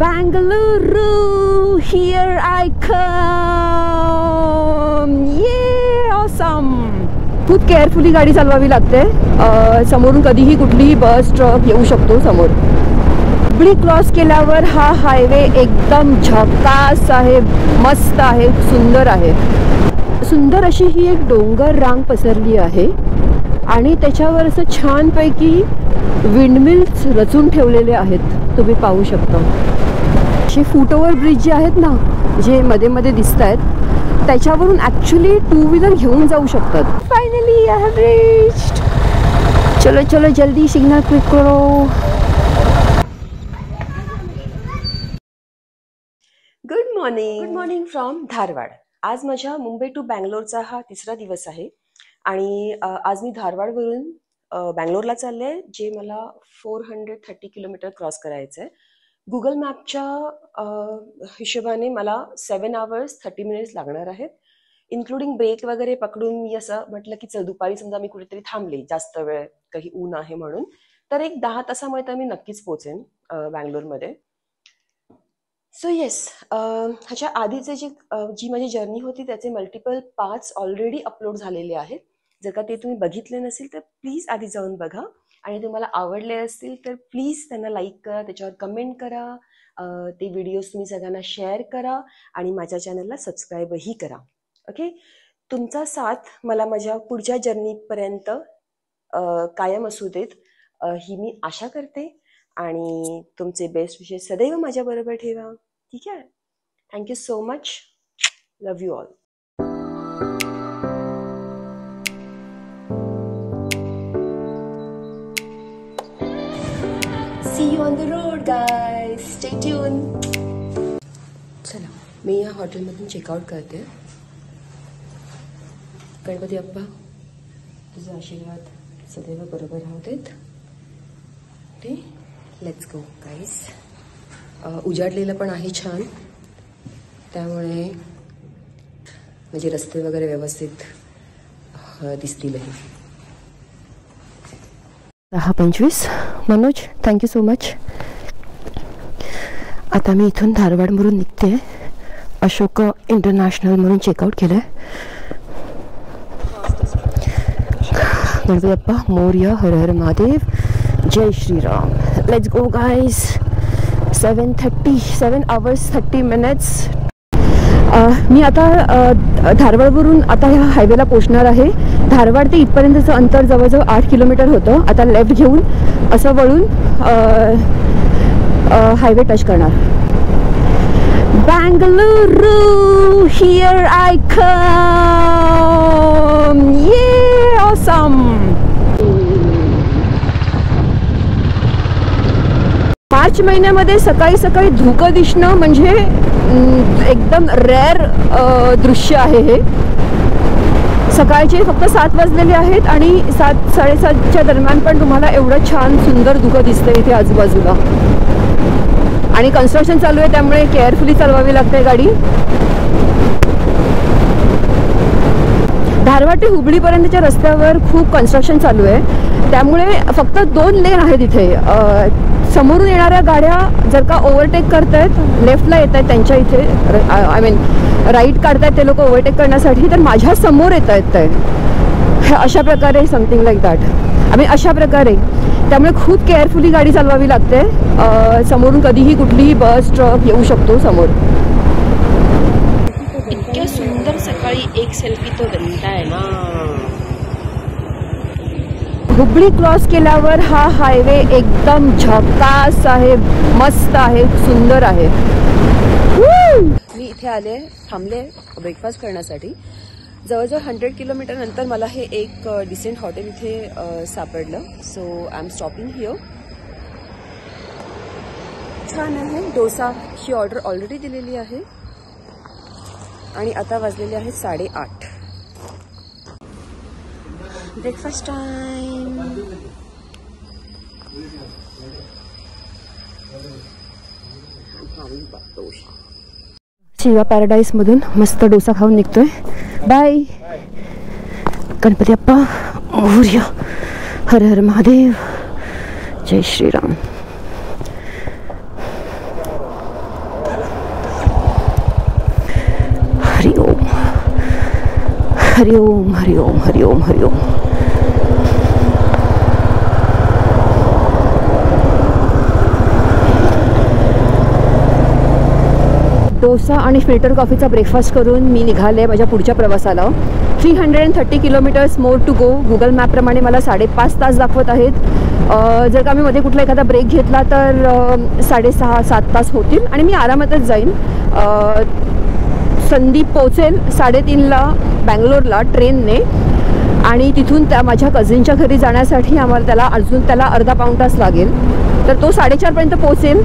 Bangalore, here I come. Yeah, awesome. खूप carefully गाडी चालवावी लागते. समोरून कधीही कुठलीही बस ट्रक येऊ शकतो समोर. हुबळी क्रॉस केल्यावर हा हायवे एकदम झकास आहे, मस्त आहे, सुंदर आहे. सुंदर अशी ही एक डोंगर रांग पसरली आहे आणि त्याच्यावर असं छानपैकी विंडमिल्स रचून ठेवलेले आहेत. तुम्ही पाहू शकता असे फुटओव्हर ब्रिज जे आहेत ना, जे मध्ये मध्ये दिसत आहेत, त्याच्यावरून ॲक्च्युली टू व्हीलर घेऊन जाऊ शकतात. Finally I have reached. चलो चलो जल्दी सिग्नल क्लिक करो. Good morning from Dharwad. आज माझ्या मुंबई टू बँगलोरचा हा तिसरा दिवस आहे आणि आज मी धारवाडवरून बँगलोरला चालले, जे मला 430 किलोमीटर क्रॉस करायचं आहे. गुगल मॅपच्या हिशोबाने मला 7 hours 30 minutes लागणार आहेत, इन्क्लुडिंग ब्रेक वगैरे पकडून. मी असं म्हटलं की चल दुपारी समजा मी कुठेतरी थांबले जास्त वेळ, काही ऊन आहे म्हणून, तर एक 10 तासामध्ये तर मी नक्कीच पोहोचेन बँगलोरमध्ये. सो येस, ह्याच्या आधीचे जी माझी जर्नी होती त्याचे मल्टिपल पार्ट्स ऑलरेडी अपलोड झालेले आहेत. जर का ते तुम्ही बघितले नसेल तर प्लीज आधी जाऊन बघा, आणि तुम्हाला आवडले असतील तर प्लीज त्यांना लाईक करा, त्याच्यावर कमेंट करा, ते व्हिडिओज तुम्ही सगळ्यांना शेअर करा आणि माझ्या चॅनलला सबस्क्राईबही करा. ओके, तुमचा साथ मला माझ्या पुढच्या जर्नीपर्यंत कायम असू देत, ही मी आशा करते. आणि तुमचे बेस्ट विशेष सदैव माझ्याबरोबर ठेवा. ठीक आहे. Thank you so much. Love you all. See you on the road, guys. Stay tuned. चला, मी या हॉटेलमधून चेकआउट करते. गणपती बाप्पा, तुझे आशीर्वाद सदैव बरोबर राहू देत. Okay, let's go guys. उजाडलेलं पण आहे छान, त्यामुळे म्हणजे रस्ते वगैरे व्यवस्थित दिसतीलही. 10:25. Manoj, thank you so much. आता मी इथून धारवाडवरून निघते. अशोक इंटरनॅशनलमधून चेकआउट केलं आहे. गणपती बाप्पा मोरया, हर हर महादेव, जय Shri Ram. Let's go guys. 7 hours 30 minutes. मी आता धारवाडवरून आता ह्या हायवेला पोचणार आहे. धारवाड ते इथपर्यंतचं अंतर जवळजवळ 8 किलोमीटर होतं. आता लेफ्ट घेऊन असं वळून हायवे टच करणार. Bangalore, here I come. Yeah, awesome. March महिन्यामध्ये सकाळी सकाळी धुकं दिसणं म्हणजे एकदम रेअर दृश्य आहे हे. सकाळचे फक्त 7 वाजलेले आहेत आणि 7-7:30च्या दरम्यान पण तुम्हाला एवढं छान सुंदर धुकं दिसतं इथे आजूबाजूला. आणि कन्स्ट्रक्शन चालू आहे, त्यामुळे केअरफुली चालवावी लागते गाडी. धारवाड ते हुबळीपर्यंतच्या रस्त्यावर खूप कन्स्ट्रक्शन चालू आहे, त्यामुळे फक्त 2 लेन आहेत इथे. समोरून येणाऱ्या गाड्या जर का ओव्हरटेक करतायत, लेफ्टला येत आहेत त्यांच्या इथे, आय मीन राईट काढतायत ते लोक ओव्हरटेक करण्यासाठी, तर माझ्या समोर येत आहेत ते अशा प्रकारे, something like that. I mean अशा प्रकारे. त्यामुळे खूप केअरफुली गाडी चालवावी लागते. समोरून कधीही कुठलीही बस ट्रक येऊ शकतो समोर. इतक्या सुंदर सकाळी एक सेल्फी तो बनता है ना. हुबळी क्रॉस केल्यावर हा हायवे एकदम झकास आहे, मस्त आहे, सुंदर आहे. मी इथे आले, थांबले ब्रेकफास्ट करण्यासाठी. जवळजवळ 100 किलोमीटर नंतर मला हे एक डिसेंट हॉटेल इथे सापडलं. So I am stopping here. छान आहे. डोसाची ऑर्डर ऑलरेडी दिलेली आहे आणि आता वाजलेले आहेत 8:30. Breakfast time. शिवा पॅराडाईस मधून मस्त डोसा खाऊन निघतोय. बाय. गणपती बाप्पा मोरया, हर हर महादेव, जय श्रीराम. हरिओम हरिओम हरिओम हरिओम. डोसा आणि फिल्टर कॉफीचा ब्रेकफास्ट करून मी निघाले माझ्या पुढच्या प्रवासाला. 330 kilometres more to go. Google मॅपप्रमाणे मला 5.5 तास दाखवत आहेत. जर का मी मध्ये कुठला एखादा ब्रेक घेतला तर 6.5-7 तास होतील आणि मी आरामातच जाईन. संदीप पोहोचेल 3:30ला बँगलोरला ट्रेनने आणि तिथून माझ्या कझिनच्या घरी जाण्यासाठी त्याला अर्धा पाऊण तास लागेल. तर तो 4:30पर्यंत पोहोचेल.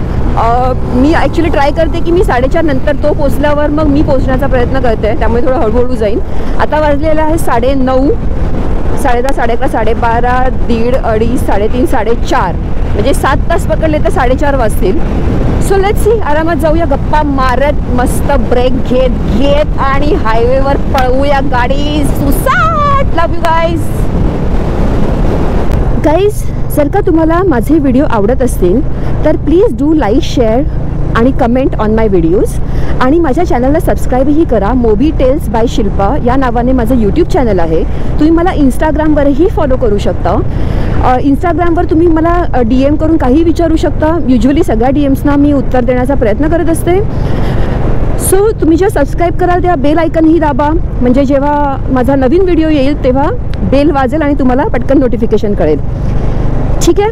मी ॲक्च्युली ट्राय करते की मी 4:30 नंतर तो पोचल्यावर मग मी पोचण्याचा प्रयत्न करते, त्यामुळे थोडं हळूहळू जाईन. आता वाजलेलं आहे 9:30, 10:30, 11:30, 12:30, 1:30, 2:30, 3:30, 4:30 म्हणजे 7 तास पकडले तर 4:30 वाजतील. सो लेट्स सी, आरामात जाऊया गप्पा मारत, मस्त ब्रेक घेत आणि हायवेवर पळवूया गाडी सुसाट. Love you guys. जर का तुम्हाला माझे व्हिडिओ आवडत असतील तर प्लीज डू लाईक, शेअर आणि कमेंट ऑन माय व्हिडिओज आणि माझ्या चॅनलला सबस्क्राईबही करा. मोबी टेल्स बाय शिल्पा या नावाने माझं यूट्यूब चॅनल आहे. तुम्ही मला इंस्टाग्रामवरही फॉलो करू शकता. इंस्टाग्रामवर तुम्ही मला DM करून काही विचारू शकता. युज्युअली सगळ्या DMsना मी उत्तर देण्याचा प्रयत्न करत असते. सो तुम्ही जेव्हा सबस्क्राईब कराल तेव्हा बेल आयकनही दाबा, म्हणजे जेव्हा माझा नवीन व्हिडिओ येईल तेव्हा बेल वाजेल आणि तुम्हाला पटकन नोटिफिकेशन कळेल. ठीक आहे.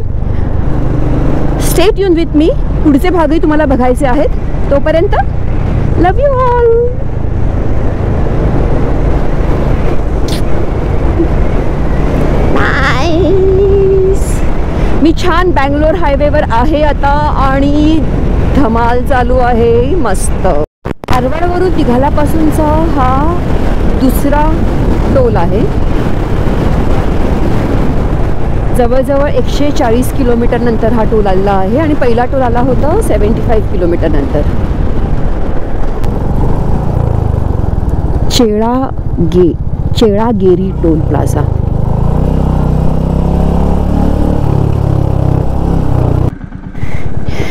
Stay tune with me. पुढचे भागही तुम्हाला बघायचे आहेत. तोपर्यंत लव्ह यू ऑल. मी छान बँगलोर हायवेवर आहे आता आणि धमाल चालू आहे मस्त. धारवाडवरून निघाल्यापासूनचा हा दुसरा टोल आहे. जवळजवळ 140 किलोमीटर नंतर हा टोल आलेला आहे आणि पहिला टोल आला होता 75 किलोमीटर नंतर. चेळागेरी टोल प्लाझा.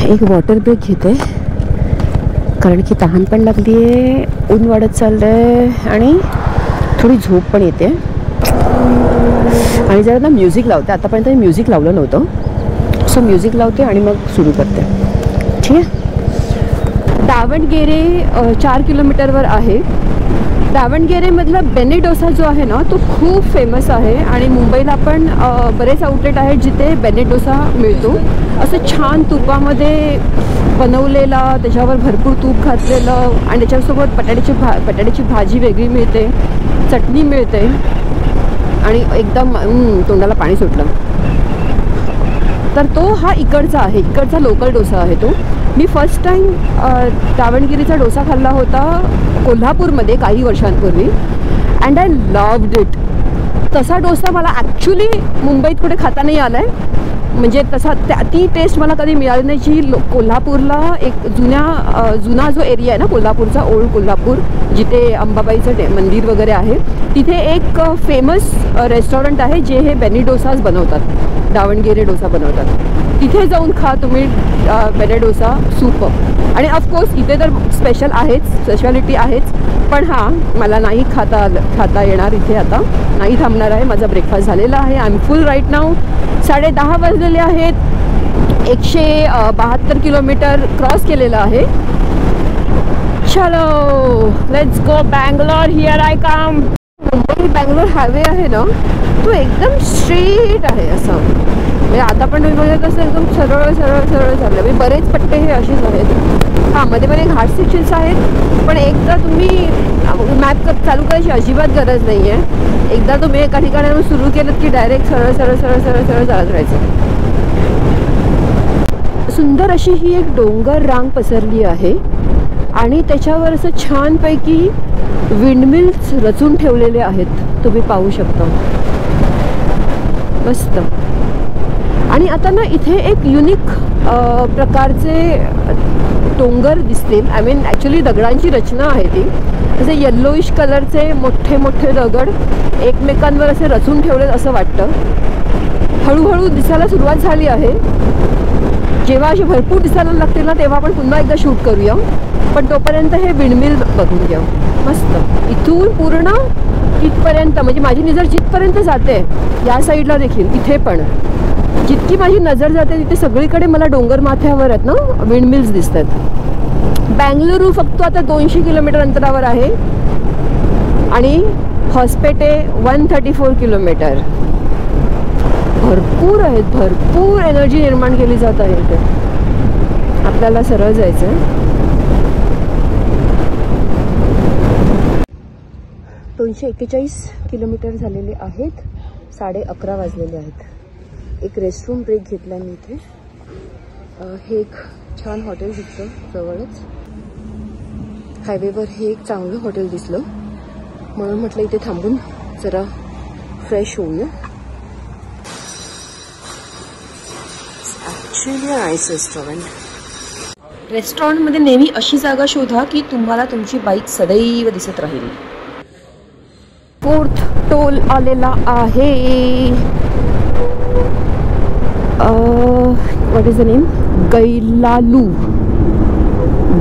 एक वॉटर ब्रेक घेते कारण की तहान पण लागली आहे, ऊन वाढत चाललंय आणि थोडी झोप पण येते. आणि जरा ना म्युझिक लावते. आतापर्यंत मी म्युझिक लावलं नव्हतं, सो म्युझिक लावते आणि मग सुरू करते. ठीक आहे. दावणगेरे 4 किलोमीटरवर आहे. दावणगेरेमधला बेने डोसा जो आहे ना तो खूप फेमस आहे आणि मुंबईला पण बरेच आउटलेट आहेत जिथे बेने डोसा मिळतो. असं छान तुपामध्ये बनवलेला, त्याच्यावर भरपूर तूप घातलेलं आणि त्याच्यासोबत बटाट्याची भाजी वेगळी मिळते, चटणी मिळते आणि एकदम तोंडाला पाणी सुटलं. तर तो हा इकडचा लोकल डोसा आहे तो. मी फर्स्ट टाईम दावणगिरीचा डोसा खाल्ला होता कोल्हापूरमध्ये काही वर्षांपूर्वी अँड आय लव्ड इट. तसा डोसा मला ॲक्च्युली मुंबईत कुठे खाता नाही आला आहे, म्हणजे ती टेस्ट मला कधी मिळाली नाही जी कोल्हापूरला एक जुना जो एरिया आहे ना कोल्हापूरचा, ओल्ड कोल्हापूर, जिथे अंबाबाईचं मंदिर वगैरे आहे, तिथे एक फेमस रेस्टॉरंट आहे जे हे बेनी डोसाच बनवतात, दावणगेरे डोसा बनवतात. तिथे जाऊन खा तुम्ही बेने डोसा, सूप. आणि ऑफकोर्स इथे तर स्पेशल आहेच, स्पेशालिटी आहेच, पण हां मला नाही खाता येणार इथे. आता नाही थांबणार आहे. माझा ब्रेकफास्ट झालेला आहे. I am full right now. 10:30 वाजलेले आहेत. 172 किलोमीटर क्रॉस केलेलं आहे. चलो let's go Bangalore. Here I come. Mumbai Bangalore highway आहे ना तो एकदम स्ट्रेट आहे असं, म्हणजे आता पण तुम्ही बघत असं एकदम सरळ सरळ सरळ चाललं. म्हणजे बरेच पट्टे हे असेच आहेत. हां मध्ये मध्ये घाट सेक्शन्स आहेत, पण एकदा तुम्ही मॅप चालू करायची अजिबात गरज नाही आहे. एकदा तुम्ही एका ठिकाणावरून सुरू केलं की डायरेक्ट सरळ सरळ सरळ सरळ सरळ चालत राहायचं. सुंदर अशी ही एक डोंगर रांग पसरली आहे आणि त्याच्यावर असं छानपैकी विंडमिल्स रचून ठेवलेले आहेत, तुम्ही पाहू शकता. मस्त. आणि आता ना इथे एक युनिक प्रकारचे डोंगर दिसतील. आय मीन ॲक्च्युली दगडांची रचना आहे ती. असे येल्लोइश कलरचे मोठे मोठे दगड एकमेकांवर असे रचून ठेवलेत असं वाटतं. हळूहळू दिसायला सुरुवात झाली आहे. जेव्हा असे भरपूर दिसायला लागतील ना तेव्हा आपण पुन्हा एकदा शूट करूया, पण तोपर्यंत हे विंडमिल बघून घ्या. मस्त. इथून पूर्ण तिथपर्यंत, म्हणजे माझी नजर जिथपर्यंत जाते या साईडला देखील, इथे पण जितकी माझी नजर जाते तिथे सगळीकडे मला डोंगर माथ्यावर आहेत ना विंडमिल्स दिसतात. बँगलुरू फक्त आता 200 किलोमीटर अंतरावर आहे आणि हॉस्पेटे 134 किलोमीटर. भरपूर आहेत, भरपूर एनर्जी निर्माण केली जात आहे इथे. आपल्याला सरळ जायचं आहे. 241 किलोमीटर झालेले आहेत. 11:30 वाजलेले आहेत. एक रेस्टरूम ब्रेक घेतला मी इथे. हे एक छान हॉटेल दिसतं जवळच. हायवेवर हे एक चांगलं हॉटेल दिसलं म्हणून म्हटलं इथे थांबून जरा फ्रेश होऊया. Actually nice restaurant. रेस्टॉरंटमध्ये नेहमी अशी जागा शोधा की तुम्हाला तुमची बाईक सदैव दिसत राहील. 4th टोल आलेला आहे. What is the name?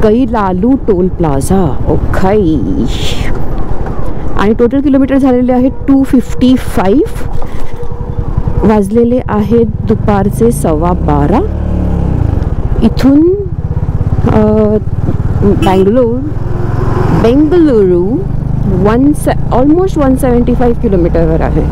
Gailalu toll plaza. Okay. आणि टोटल किलोमीटर झालेले आहेत 255. वाजलेले आहेत दुपारचे 12:15. इथून बेंगलुरू ऑलमोस्ट 175 किलोमीटरवर आहे.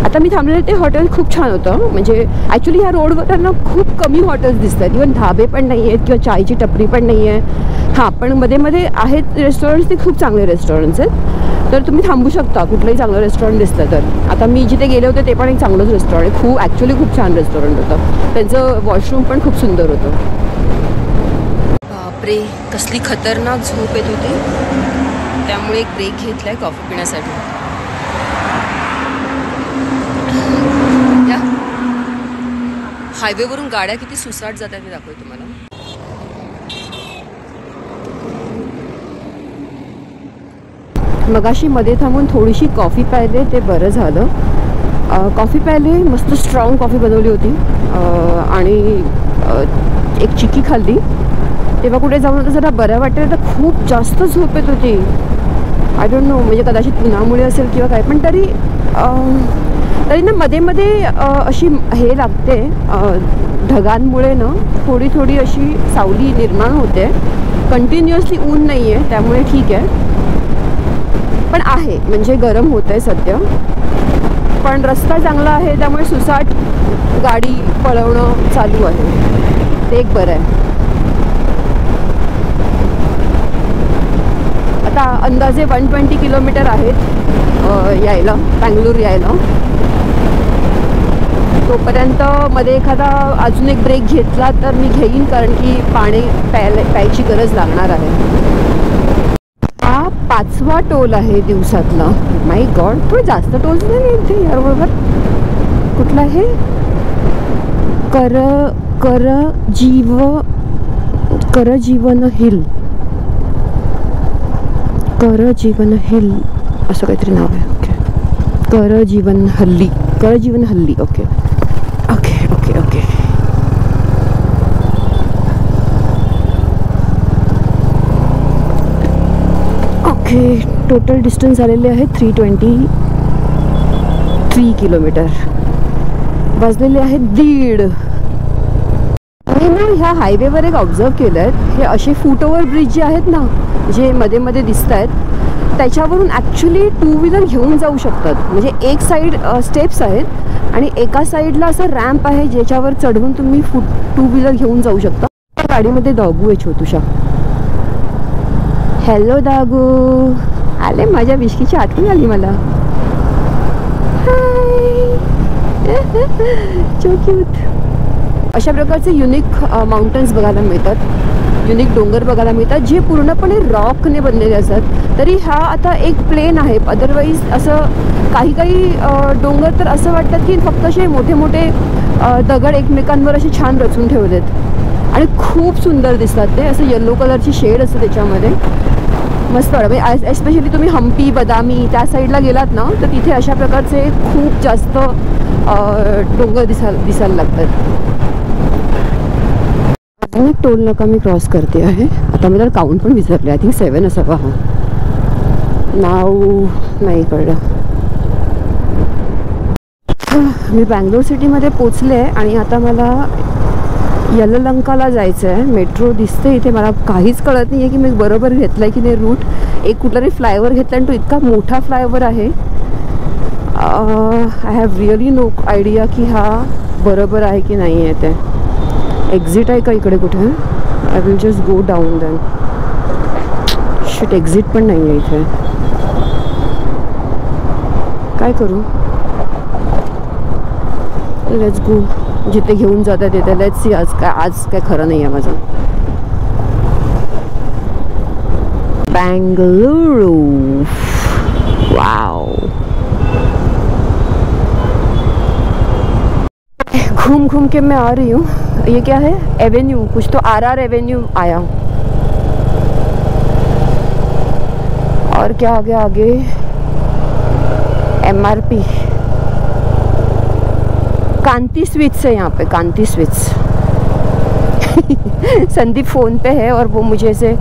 आता मी थांबलेले ते हॉटेल खूप छान होतं. म्हणजे ॲक्च्युली ह्या रोडवर ना खूप कमी हॉटेल्स दिसतात. इव्हन धाबे पण नाही आहेत किंवा चायची टपरी पण नाही आहे. हां, पण मध्ये मध्ये आहेत रेस्टॉरंट्स, ते खूप चांगले रेस्टॉरंट्स आहेत. तर तुम्ही थांबू शकता कुठलंही चांगलं रेस्टॉरंट दिसलं तर. आता मी जिथे गेले होते ते पण एक चांगलंच रेस्टॉरंट आहे. ॲक्च्युली खूप छान रेस्टॉरंट होतं. त्यांचं वॉशरूम पण खूप सुंदर होतं. बापरे, कसली खतरनाक झोप येत होती. त्यामुळे एक ब्रेक घेतलाय कॉफी पिण्यासाठी. हायवेवरून गाड्या किती सुसाट जातात ते दाखवते तुम्हाला. मगाशी मध्ये थांबून थोडीशी कॉफी प्यायले, ते बरं झालं. कॉफी प्यायले, मस्त स्ट्रॉंग कॉफी बनवली होती आणि एक चिक्की खाल्ली. तेव्हा कुठे जाऊन आता जरा बरं वाटेल. तर खूप जास्त झोप येत होती. आय डोंट नो, म्हणजे कदाचित उन्हामुळे असेल किंवा काय, पण तरी ना मध्ये मध्ये अशी हे लागते, ढगांमुळे ना थोडी थोडी अशी सावली निर्माण होते. कंटिन्युअसली ऊन नाही आहे त्यामुळे ठीक आहे, पण आहे म्हणजे गरम होत आहे सध्या. पण रस्ता चांगला आहे त्यामुळे सुसाट गाडी पळवणं चालू आहे, ते एक बरं आहे. आता अंदाजे 120 किलोमीटर आहेत यायला, बँगलोर यायला. तोपर्यंत मध्ये एखादा अजून एक ब्रेक घेतला तर मी घेईन, कारण की पाणी प्यायची गरज लागणार आहे. हा 5वा टोल आहे दिवसातला. माय गॉड, थोडं जास्त टोल्स नाही इथे याबरोबर. कुठला आहे? करजीवन हिल, करजीवन हिल असं काहीतरी नाव आहे. ओके, करजीवन हल्ली. Okay okay okay okay. Okay, total distance झालेले आहे 323 किलोमीटर. वाजलेले आहेत 1:30. मी ना ह्या हायवेवर एक ऑब्झर्व केलं आहे, हे असे फूट ओव्हर ब्रिज जे आहेत ना, जे मध्ये मध्ये दिसत आहेत, त्याच्यावरून ॲक्च्युली 2 व्हीलर घेऊन जाऊ शकतात. म्हणजे एक साईड स्टेप्स आहेत आणि एका साईडला असं रॅम्प आहे ज्याच्यावर चढवून तुम्ही 2 व्हीलर घेऊन जाऊ शकता. गाडीमध्ये दागू आहे छोटूशा. हॅलो दागू, आले, माझ्या बिस्कीची आठवण आली मला. हाय, सो क्यूट. अशा प्रकारचे युनिक माउंटन्स बघायला मिळतात, युनिक डोंगर बघायला मिळतात, जे पूर्णपणे रॉकने बनलेले असतात. तरी हा आता एक प्लेन आहे. अदरवाईज असं काही काही डोंगर तर असं वाटतात की फक्त असे मोठे मोठे दगड एकमेकांवर असे छान रचून ठेवलेत आणि खूप सुंदर दिसतात ते. असं येल्लो कलरची शेड असते त्याच्यामध्ये, मस्त वाटतं. म्हणजे एस्पेशली तुम्ही हम्पी, बदामी त्या साईडला गेलात ना, तर तिथे अशा प्रकारचे खूप जास्त डोंगर दिसायला लागतात. आता एक टोल नाका मी क्रॉस करते आहे. आता मी त्याला काउंट पण विसरले. आय थिंक 7 असावा. हा नाव नाही कळलं. मी बँगलोर सिटीमध्ये पोचले आणि आता मला यलहंकाला जायचं आहे. मेट्रो दिसते इथे. मला काहीच कळत नाही आहे की मी बरोबर घेतलं आहे की नाही रूट. एक कुठलातरी फ्लायओव्हर घेतला आणि तो इतका मोठा फ्लायओव्हर आहे. I have really no idea की हा बरोबर आहे की नाही आहे. ते एक्झिट आहे का इकडे कुठे? I will just go down then. Shit, exit पण नाही आहे इथे. काय करू? Let's go. जिथे घेऊन जातात तिथे लेट्स सी. आज काय खरं नाही आहे माझं. बेंगलुरु. वाओ. घूम घूम के मैं आ रही हूँ. ये क्या है? एवेन्यू. कुछ तो आर एवेन्यू आया. और क्या आगे MRP. कांति स्वीट्स है यहाँ पे. कांति स्वीट्स. संदीप फ़ोन पे है और वो मुझे ऐसे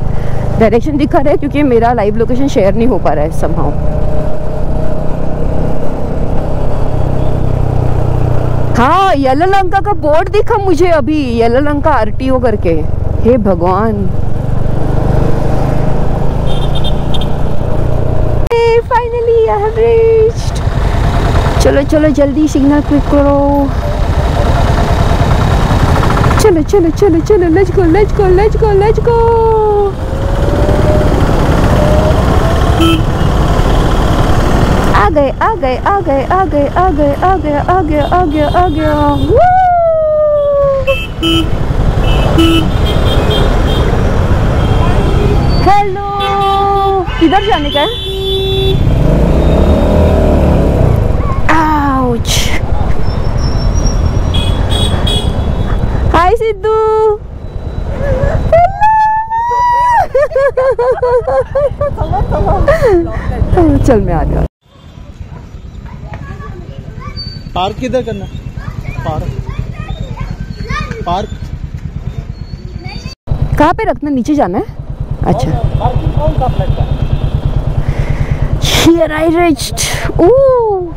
डायरेक्शन दिखा रहा है क्योंकि मेरा लाइव लोकेशन शेयर नहीं हो पा रहा है समहाउ. हाँ, यलहंका का बोर्ड दिखा मुझे अभी. यलहंका RTO करके. हे भगवान. Finally I have reached. चलो चलो जल्दी सिग्नल क्लिक करो. चलो चलो चलो चलो. Let's go let's go let's go let's go. आ गए आ गए आ गए आ गए आ गए आ गए आ गया आ गया आ गया. हेलो. किधर जाने का है? आउच. हाय सिद्धू. चल मैं आ गया. पार्क किधर करना? पार्क कहाँ पे रखना? नीचे जाना है. अच्छा. पार्किंग कौन सा फ्लैट का? Here I reached. Ooh.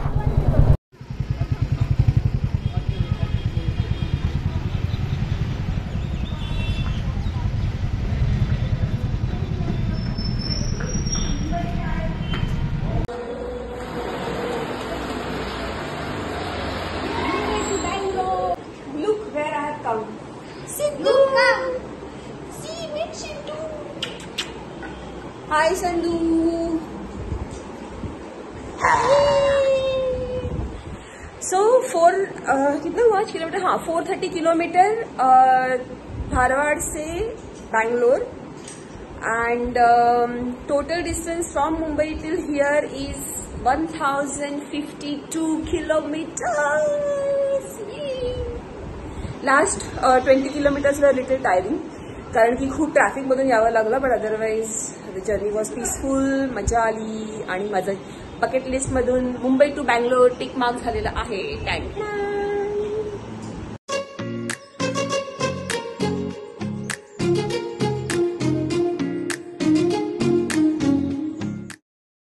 Hi Sandhu. So कितना हुआ किलोमीटर? हाँ, 430 किलोमीटर धारवाड़ से Bangalore. And total distance from Mumbai till here is 1052 kilometres. Last 20 kilometres were little tiring कारण की खूप ट्रॅफिक मधून यावं लागलं. But otherwise the journey was peaceful. मजा आली आणि माझं बकेट लिस्ट मधून Mumbai to Bangalore tick mark झालेला आहे. थँक्यू.